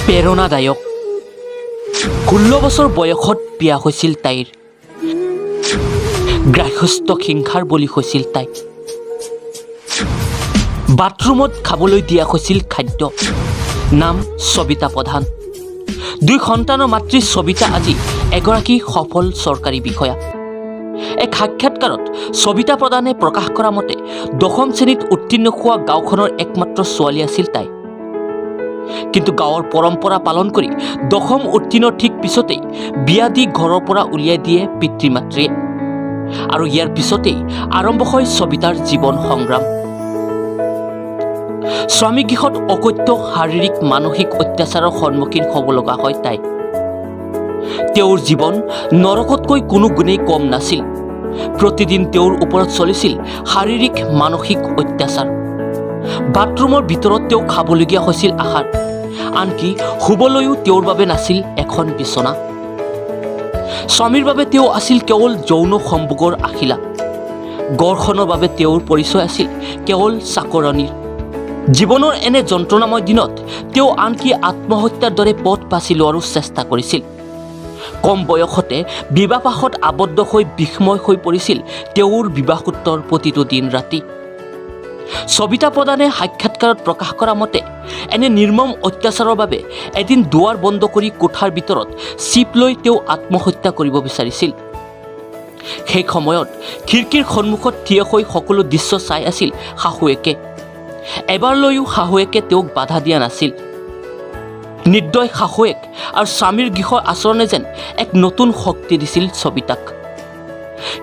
প্ৰেৰণাদায়ক 16 বছৰ বয়সত বিয়া হৈছিল তাইৰ গৃহস্থ হিংসাৰ বলি হৈছিল তাই বাথৰুমত খাবলৈ দিয়া হৈছিল খাদ্য নাম সবিতা প্ৰধান 2 সন্তানৰ মাতৃ সবিতা আজি এগৰাকী সফল চৰকাৰী বিষয়া এক সাক্ষাৎকাৰত সবিতা প্ৰধানে প্ৰকাশ কৰা মতে 10ম শ্ৰেণীত উত্তীৰ্ণ হোৱা গাঁওখনৰ একমাত্ৰ ছোৱালী আছিল তাই কিন্তু গাঁৱৰ পৰম্পৰা পালন কৰি 10ম উত্তীৰ্ণৰ ঠিক পিছতেই বিয়া দি ঘৰৰ পৰা উলিয়াই দিয়ে পিতৃ মাতৃয়ে আৰু ইয়াৰ পিছতেই আৰম্ভ হয় সবিতাৰ জীৱন সংগ্ৰাম স্বামী গৃহত অকথ্য শাৰীৰিক মানসিক অত্যাচাৰৰ সন্মুখীন হ'ব লগা হয় তাই তেওঁৰ জীৱন নৰকতকৈ কোনো গুণেই কম নাছিল প্ৰতিদিন তেওঁৰ ওপৰত চলিছিল শাৰীৰিক মানসিক অত্যাচাৰ বাথৰুমৰ ভিতৰত তেওঁ খাবলগীয়া হৈছিল আহাৰ আনকি শুবলৈও তেওঁৰ বাবে নাছিল এখন বিছনা স্বামীৰ বাবে তেওঁ আছিল কেৱল যৌন সম্ভোগৰ আখিলা গড়খনৰ বাবে তেওঁৰ পৰিচয় আছিল কেৱল চাকৰণীৰ জীৱনৰ এনে যন্ত্ৰণাময় দিনত তেওঁ আনকি আত্মহত্যাৰ দৰে পথ বাছি লোৱাৰো চেষ্টা কৰিছিল কম বয়সতে বিবাহপাশত আবদ্ধ হৈ বিস্ময় হৈ পৰিছিল তেওঁৰ বিবাহোত্তৰ প্ৰতিটো দিন ৰাতি সবিতা প্ৰধানে সাক্ষাৎকাৰত প্ৰকাশ কৰা মতে এনে নিৰ্মম অত্যাচাৰৰ বাবে এদিন দুৱাৰ বন্ধ কৰি কোঠাৰ ভিতৰত চিপ লৈ তেওঁ আত্মহত্যা কৰিব বিচাৰিছিল সেই সময়ত খিৰিকীৰ সন্মুখত থিয় হৈ সকলো দৃশ্য চাই আছিল শাহুৱেকে এবাৰলৈও শাহুৱেকে তেওঁক বাধা দিয়া নাছিল নিৰ্দয় শাহুৱেক আৰু স্বামীৰ গৃহৰ আচৰণে যেন এক নতুন শক্তি দিছিল সবিতাক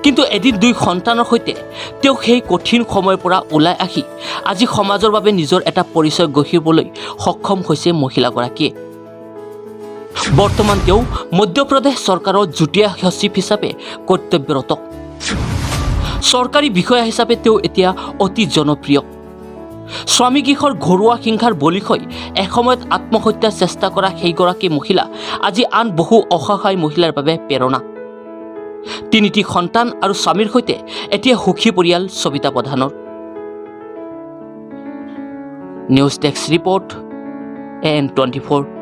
কিন্তু এদিন 2 সন্তানৰ সৈতে তেওঁ সেই কঠিন সময়ৰ পৰা ওলাই আহি আজি সমাজৰ বাবে নিজৰ এটা পৰিচয় গঢ়িবলৈ সক্ষম হৈছে মহিলাগৰাকীয়ে বৰ্তমান তেওঁ মধ্যপ্ৰদেশ চৰকাৰৰ যুটীয়া সচিব হিচাপে কৰ্তব্যৰত চৰকাৰী বিষয়া হিচাপে তেওঁ এতিয়া অতি জনপ্ৰিয় স্বামী গৃহৰ ঘৰুৱা হিংসাৰ বলি হৈ এসময়ত আত্মহত্যাৰ চেষ্টা কৰা সেইগৰাকী মহিলা আজি আন বহু অসহায় মহিলাৰ বাবে প্ৰেৰণা 3টি সন্তান আৰু স্বামীৰ সৈতে এতিয়া সুখী পৰিয়াল সবিতা প্ৰধানৰ নিউজ ডেস্ক ৰিপৰ্ট AN24